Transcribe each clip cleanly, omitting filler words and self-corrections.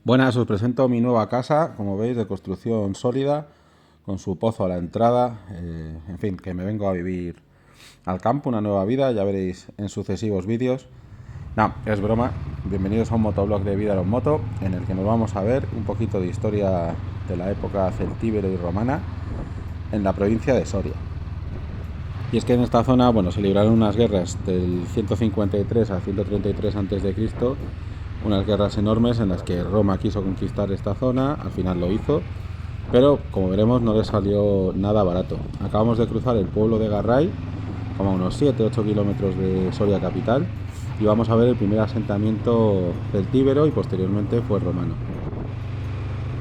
Buenas, os presento mi nueva casa, como veis, de construcción sólida, con su pozo a la entrada, en fin, que me vengo a vivir al campo, una nueva vida, ya veréis en sucesivos vídeos. No, es broma, bienvenidos a un motoblog de Vida en Moto, en el que nos vamos a ver un poquito de historia de la época celtíbero y romana en la provincia de Soria. Y es que en esta zona, bueno, se libraron unas guerras del 153 a 133 a.C., unas guerras enormes en las que Roma quiso conquistar esta zona, al final lo hizo, pero como veremos no le salió nada barato. Acabamos de cruzar el pueblo de Garray, como a unos 7-8 kilómetros de Soria capital, y vamos a ver el primer asentamiento celtíbero y posteriormente fue romano.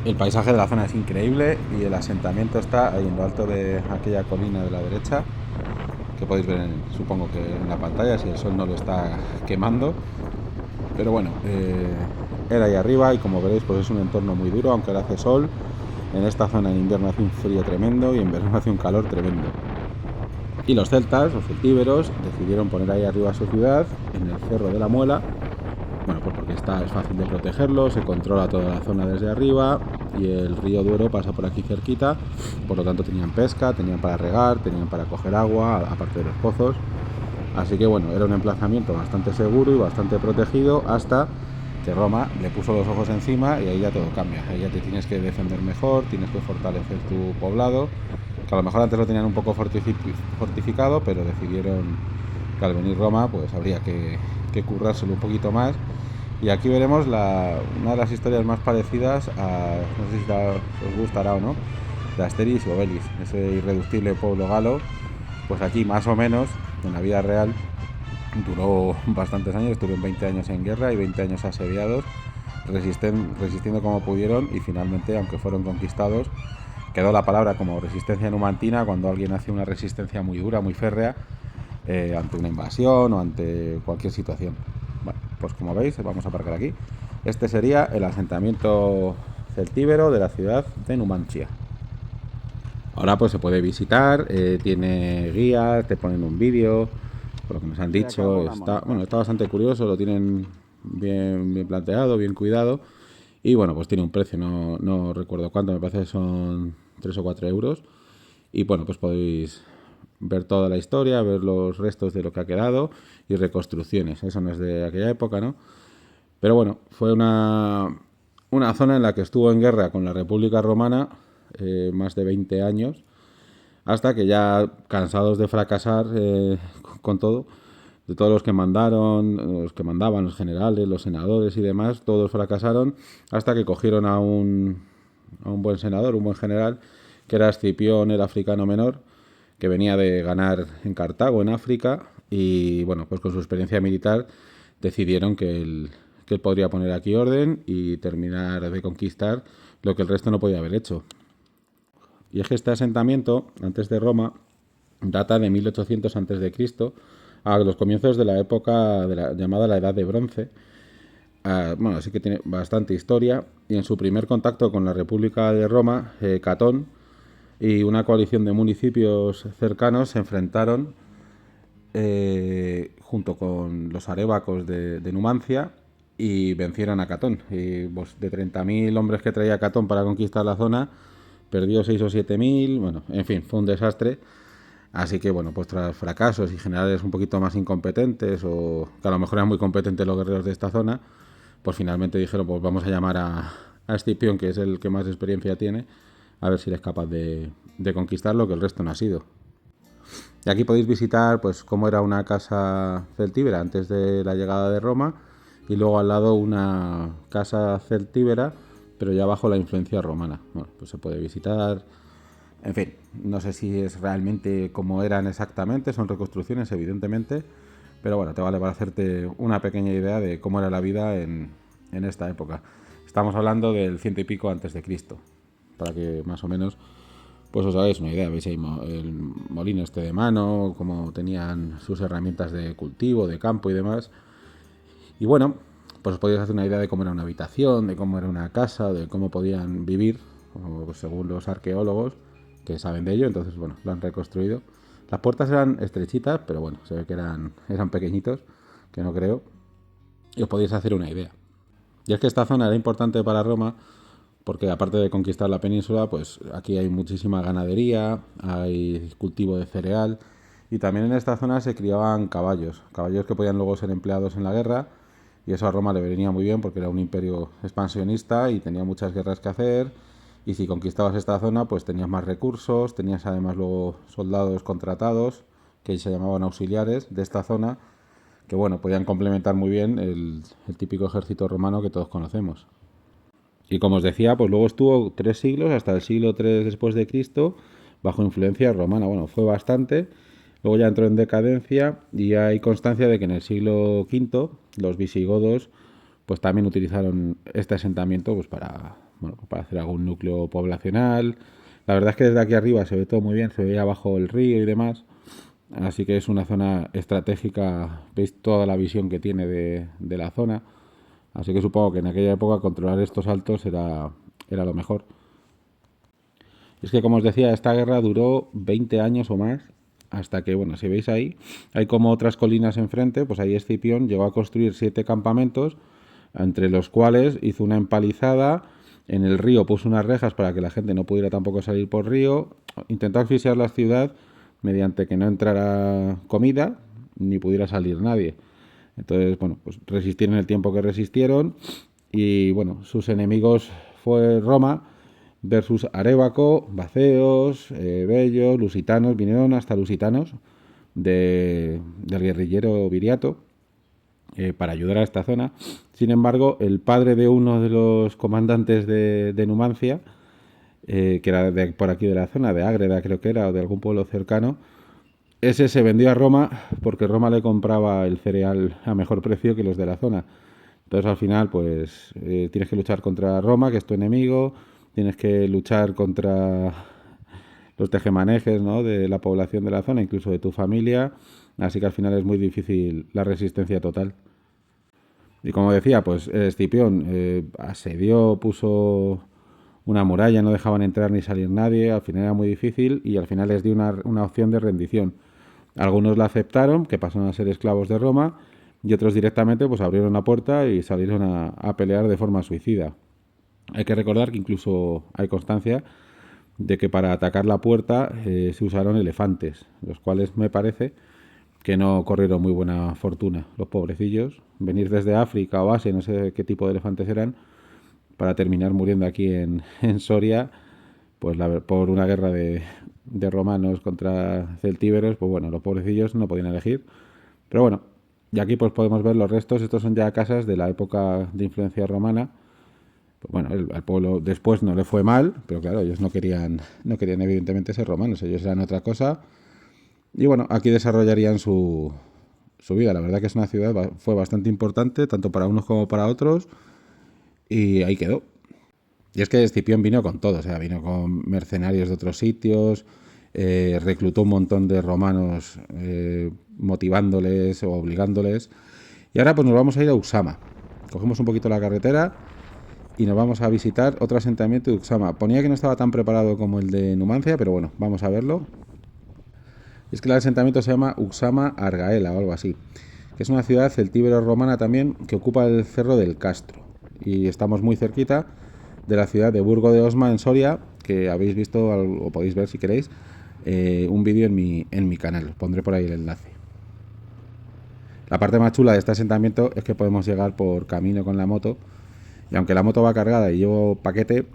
El paisaje de la zona es increíble y el asentamiento está ahí en lo alto de aquella colina de la derecha, que podéis ver, supongo que en la pantalla, si el sol no lo está quemando. Pero bueno, era ahí arriba y como veréis pues es un entorno muy duro, aunque ahora hace sol. En esta zona en invierno hace un frío tremendo y en verano hace un calor tremendo. Y los celtas, los celtíberos, decidieron poner ahí arriba su ciudad, en el Cerro de la Muela. Bueno, pues porque es fácil de protegerlo, se controla toda la zona desde arriba y el río Duero pasa por aquí cerquita, por lo tanto tenían pesca, tenían para regar, tenían para coger agua, aparte de los pozos. Así que bueno, era un emplazamiento bastante seguro y bastante protegido hasta que Roma le puso los ojos encima y ahí ya todo cambia. Ahí ya te tienes que defender mejor, tienes que fortalecer tu poblado, que a lo mejor antes lo tenían un poco fortificado, pero decidieron que al venir Roma pues habría que currárselo un poquito más. Y aquí veremos una de las historias más parecidas a, no sé si os gustará o no, de Asterix y Obelix, ese irreductible pueblo galo. Pues aquí más o menos, en la vida real, duró bastantes años, estuvieron 20 años en guerra y 20 años asediados, resistiendo como pudieron, y finalmente, aunque fueron conquistados, quedó la palabra como resistencia numantina cuando alguien hace una resistencia muy dura, muy férrea, ante una invasión o ante cualquier situación. Bueno, pues como veis, vamos a aparcar aquí. Este sería el asentamiento celtíbero de la ciudad de Numancia. Ahora pues se puede visitar, tiene guías, te ponen un vídeo, por lo que nos han dicho, está bastante curioso, lo tienen bien planteado, bien cuidado, y bueno, pues tiene un precio, no recuerdo cuánto, me parece que son 3 o 4 euros, y bueno, pues podéis ver toda la historia, ver los restos de lo que ha quedado y reconstrucciones. Eso no es de aquella época, ¿no? Pero bueno, fue una zona en la que estuvo en guerra con la República Romana más de 20 años, hasta que ya cansados de fracasar con todo, de todos los que mandaban, los generales, los senadores y demás, todos fracasaron, hasta que cogieron a un buen senador, un buen general, que era Escipión el Africano Menor, que venía de ganar en Cartago, en África, y bueno, pues con su experiencia militar decidieron que él podría poner aquí orden y terminar de conquistar lo que el resto no podía haber hecho. Y es que este asentamiento, antes de Roma, data de 1800 a.C., a los comienzos de la época llamada la Edad de Bronce. Bueno, así que tiene bastante historia. Y en su primer contacto con la República de Roma, Catón y una coalición de municipios cercanos se enfrentaron junto con los arévacos de Numancia y vencieron a Catón. Y pues, de 30.000 hombres que traía Catón para conquistar la zona, perdió 6 o 7.000, bueno, en fin, fue un desastre. Así que, bueno, pues tras fracasos y generales un poquito más incompetentes, o que a lo mejor eran muy competentes los guerreros de esta zona, pues finalmente dijeron, pues vamos a llamar a Escipión, que es el que más experiencia tiene, a ver si es capaz de conquistar lo que el resto no ha sido. Y aquí podéis visitar pues cómo era una casa celtíbera antes de la llegada de Roma, y luego al lado una casa celtíbera, pero ya bajo la influencia romana. Bueno, pues se puede visitar. En fin, no sé si es realmente como eran exactamente, son reconstrucciones evidentemente, pero bueno, te vale para hacerte una pequeña idea de cómo era la vida en esta época. Estamos hablando del 100 y pico antes de Cristo, para que más o menos pues os hagáis una idea. Veis ahí el molino este de mano, cómo tenían sus herramientas de cultivo, de campo y demás. Y bueno, pues os podéis hacer una idea de cómo era una habitación, de cómo era una casa, de cómo podían vivir, según los arqueólogos que saben de ello. Entonces, bueno, lo han reconstruido. Las puertas eran estrechitas, pero bueno, se ve que eran pequeñitos, que no creo. Y os podéis hacer una idea. Y es que esta zona era importante para Roma porque aparte de conquistar la península, pues aquí hay muchísima ganadería, hay cultivo de cereal y también en esta zona se criaban caballos, caballos que podían luego ser empleados en la guerra y eso a Roma le venía muy bien porque era un imperio expansionista y tenía muchas guerras que hacer y si conquistabas esta zona pues tenías más recursos, tenías además luego soldados contratados que se llamaban auxiliares de esta zona que bueno, podían complementar muy bien el típico ejército romano que todos conocemos. Y como os decía, pues luego estuvo 3 siglos, hasta el siglo III después de Cristo, bajo influencia romana. Bueno, fue bastante. Luego ya entró en decadencia y hay constancia de que en el siglo V los visigodos pues también utilizaron este asentamiento pues para hacer algún núcleo poblacional. La verdad es que desde aquí arriba se ve todo muy bien, se ve abajo el río y demás. Así que es una zona estratégica, veis toda la visión que tiene de la zona. Así que supongo que en aquella época controlar estos altos era lo mejor. Y es que, como os decía, esta guerra duró 20 años o más, hasta que, bueno, si veis ahí, hay como otras colinas enfrente, pues ahí Escipión llegó a construir 7 campamentos, entre los cuales hizo una empalizada, en el río puso unas rejas para que la gente no pudiera tampoco salir por río, intentó asfixiar la ciudad mediante que no entrara comida ni pudiera salir nadie. Entonces, bueno, pues resistieron el tiempo que resistieron y, bueno, sus enemigos fue Roma versus Arébaco, Baceos, Bellos, lusitanos, vinieron hasta lusitanos del guerrillero Viriato para ayudar a esta zona. Sin embargo, el padre de uno de los comandantes de Numancia, que era por aquí de la zona, de Ágreda creo que era, o de algún pueblo cercano, ese se vendió a Roma porque Roma le compraba el cereal a mejor precio que los de la zona. Entonces al final pues tienes que luchar contra Roma, que es tu enemigo, tienes que luchar contra los tejemanejes, ¿no?, de la población de la zona, incluso de tu familia, así que al final es muy difícil la resistencia total. Y como decía, pues Escipión asedió, puso una muralla, no dejaban entrar ni salir nadie, al final era muy difícil y al final les dio una opción de rendición. Algunos la aceptaron, que pasaron a ser esclavos de Roma, y otros directamente pues abrieron la puerta y salieron a pelear de forma suicida. Hay que recordar que incluso hay constancia de que para atacar la puerta se usaron elefantes, los cuales me parece que no corrieron muy buena fortuna, los pobrecillos. Venir desde África o Asia, no sé qué tipo de elefantes eran, para terminar muriendo aquí en Soria, pues por una guerra de romanos contra celtíberos, pues bueno, los pobrecillos no podían elegir. Pero bueno, y aquí pues podemos ver los restos, estos son ya casas de la época de influencia romana. Pues bueno, al pueblo después no le fue mal, pero claro, ellos no querían evidentemente ser romanos, ellos eran otra cosa. Y bueno, aquí desarrollarían su vida. La verdad que es una ciudad, fue bastante importante, tanto para unos como para otros, y ahí quedó. Y es que Escipión vino con todo, o sea, vino con mercenarios de otros sitios, reclutó un montón de romanos motivándoles o obligándoles. Y ahora pues nos vamos a ir a Uxama. Cogemos un poquito la carretera y nos vamos a visitar otro asentamiento de Uxama. Ponía que no estaba tan preparado como el de Numancia, pero bueno, vamos a verlo. Y es que el asentamiento se llama Uxama Argaela o algo así, que es una ciudad celtíbero romana también que ocupa el cerro del Castro. Y estamos muy cerquita de la ciudad de Burgo de Osma en Soria, que habéis visto o podéis ver si queréis un vídeo en mi canal, os pondré por ahí el enlace. La parte más chula de este asentamiento es que podemos llegar por camino con la moto, y aunque la moto va cargada y llevo paquete,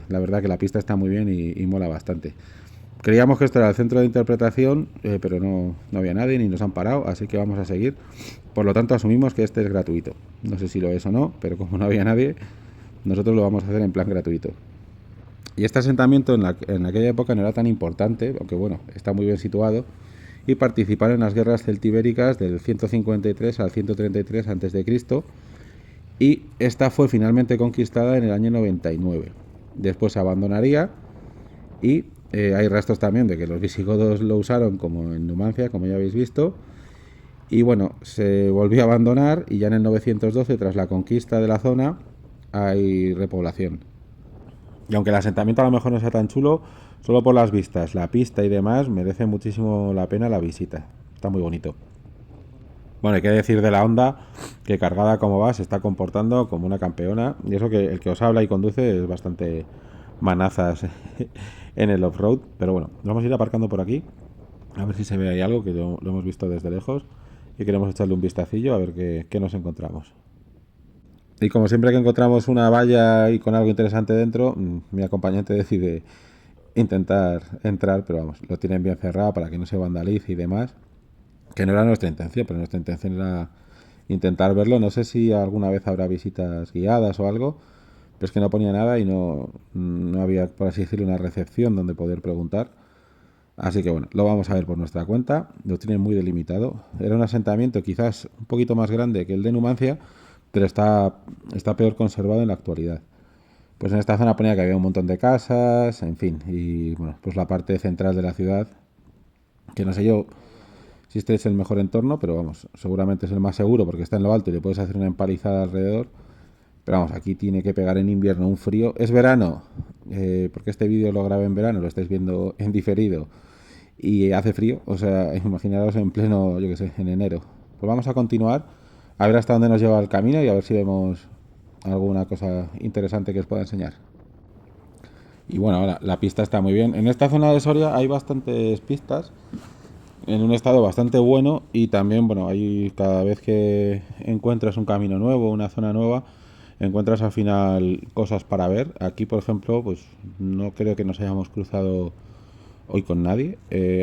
la verdad que la pista está muy bien y mola bastante. Creíamos que esto era el centro de interpretación, pero no había nadie ni nos han parado, así que vamos a seguir. Por lo tanto asumimos que este es gratuito. No sé si lo es o no, pero como no había nadie, nosotros lo vamos a hacer en plan gratuito. Y este asentamiento en aquella época no era tan importante, aunque bueno, está muy bien situado, y participaron en las guerras celtibéricas del 153 al 133 a.C. y esta fue finalmente conquistada en el año 99. Después se abandonaría y hay restos también de que los visigodos lo usaron como en Numancia, como ya habéis visto. Y bueno, se volvió a abandonar y ya en el 912, tras la conquista de la zona, hay repoblación. Y aunque el asentamiento a lo mejor no sea tan chulo, solo por las vistas, la pista y demás, merece muchísimo la pena la visita. Está muy bonito. Bueno, hay que decir de la Honda que cargada como va se está comportando como una campeona. Y eso que el que os habla y conduce es bastante manazas en el off-road. Pero bueno, vamos a ir aparcando por aquí. A ver si se ve ahí algo que lo hemos visto desde lejos. Y queremos echarle un vistacillo a ver qué nos encontramos. Y como siempre que encontramos una valla y con algo interesante dentro, mi acompañante decide intentar entrar, pero vamos, lo tienen bien cerrado para que no se vandalice y demás. Que no era nuestra intención, pero nuestra intención era intentar verlo. No sé si alguna vez habrá visitas guiadas o algo, pero es que no ponía nada y no había, por así decirlo, una recepción donde poder preguntar. Así que bueno, lo vamos a ver por nuestra cuenta. Lo tienen muy delimitado. Era un asentamiento quizás un poquito más grande que el de Numancia, pero está peor conservado en la actualidad. Pues en esta zona ponía que había un montón de casas, en fin, y bueno, pues la parte central de la ciudad, que no sé yo si este es el mejor entorno, pero vamos, seguramente es el más seguro porque está en lo alto y le puedes hacer una empalizada alrededor. Pero vamos, aquí tiene que pegar en invierno un frío. Es verano, porque este vídeo lo grabé en verano, lo estáis viendo en diferido. Y hace frío, o sea, imaginaros en pleno, yo qué sé, en enero. Pues vamos a continuar, a ver hasta dónde nos lleva el camino y a ver si vemos alguna cosa interesante que os pueda enseñar. Y bueno, ahora la pista está muy bien. En esta zona de Soria hay bastantes pistas en un estado bastante bueno y también, bueno, ahí cada vez que encuentras un camino nuevo, una zona nueva, encuentras al final cosas para ver. Aquí, por ejemplo, pues no creo que nos hayamos cruzado hoy con nadie.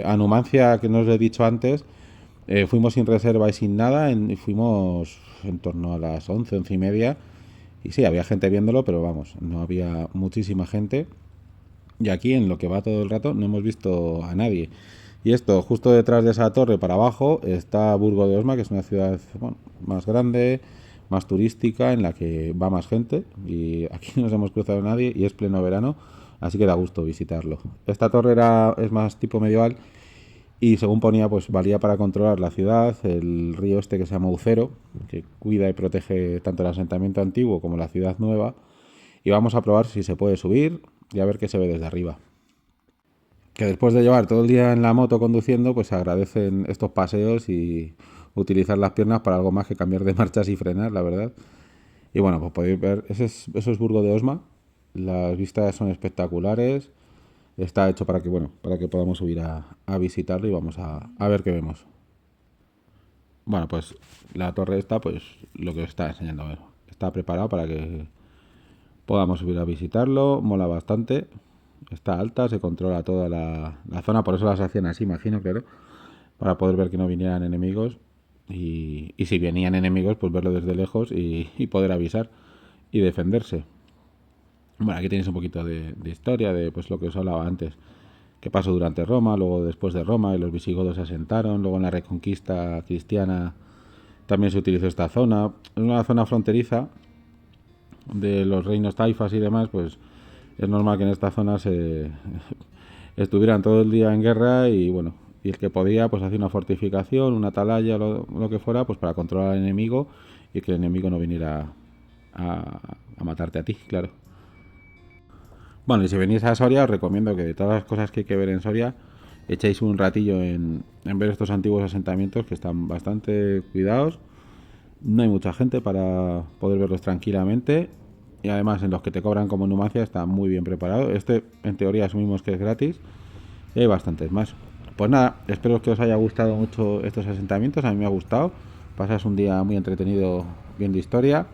A Numancia, que no os he dicho antes, fuimos sin reserva y sin nada, fuimos en torno a las 11 y media. Y sí, había gente viéndolo, pero vamos, no había muchísima gente. Y aquí, en lo que va todo el rato, no hemos visto a nadie. Y esto, justo detrás de esa torre para abajo, está Burgo de Osma, que es una ciudad, bueno, más grande, más turística, en la que va más gente. Y aquí no nos hemos cruzado a nadie y es pleno verano, así que da gusto visitarlo. Esta torre es más tipo medieval y según ponía, pues valía para controlar la ciudad, el río este que se llama Ucero, que cuida y protege tanto el asentamiento antiguo como la ciudad nueva. Y vamos a probar si se puede subir y a ver qué se ve desde arriba. Que después de llevar todo el día en la moto conduciendo, pues se agradecen estos paseos y utilizar las piernas para algo más que cambiar de marchas y frenar, la verdad. Y bueno, pues podéis ver, eso es Burgo de Osma. Las vistas son espectaculares. Está hecho para que, bueno, para que podamos subir a visitarlo y vamos a ver qué vemos. Bueno, pues la torre esta, pues lo que os está enseñando a ver. Está preparado para que podamos subir a visitarlo. Mola bastante. Está alta, se controla toda la zona, por eso las hacían así, imagino, claro, para poder ver que no vinieran enemigos y si venían enemigos, pues verlo desde lejos y poder avisar y defenderse. Bueno, aquí tenéis un poquito de historia, de pues lo que os hablaba antes, que pasó durante Roma, luego después de Roma y los visigodos se asentaron, luego en la reconquista cristiana también se utilizó esta zona. Es una zona fronteriza de los reinos taifas y demás, pues es normal que en esta zona se estuvieran todo el día en guerra y bueno, y el que podía pues hacía una fortificación, una atalaya, lo que fuera, pues para controlar al enemigo y que el enemigo no viniera a matarte a ti, claro. Bueno, y si venís a Soria os recomiendo que de todas las cosas que hay que ver en Soria echéis un ratillo en ver estos antiguos asentamientos que están bastante cuidados. No hay mucha gente para poder verlos tranquilamente y además en los que te cobran como en Numancia está muy bien preparado. Este en teoría asumimos que es gratis y hay bastantes más. Pues nada, espero que os haya gustado mucho estos asentamientos, a mí me ha gustado. Pasas un día muy entretenido viendo historia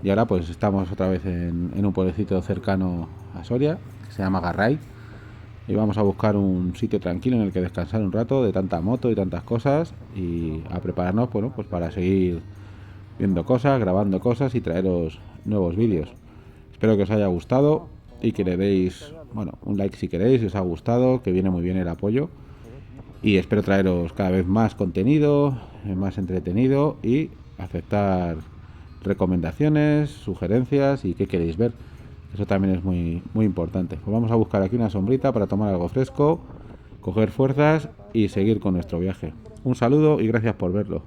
y ahora pues estamos otra vez en un pueblecito cercano a Soria que se llama Garray y vamos a buscar un sitio tranquilo en el que descansar un rato de tanta moto y tantas cosas y a prepararnos, bueno, pues para seguir viendo cosas, grabando cosas y traeros nuevos vídeos. Espero que os haya gustado y que le deis, bueno, un like si queréis, si os ha gustado, que viene muy bien el apoyo. Y espero traeros cada vez más contenido, más entretenido y aceptar recomendaciones, sugerencias y qué queréis ver. Eso también es muy, muy importante. Pues vamos a buscar aquí una sombrita para tomar algo fresco, coger fuerzas y seguir con nuestro viaje. Un saludo y gracias por verlo.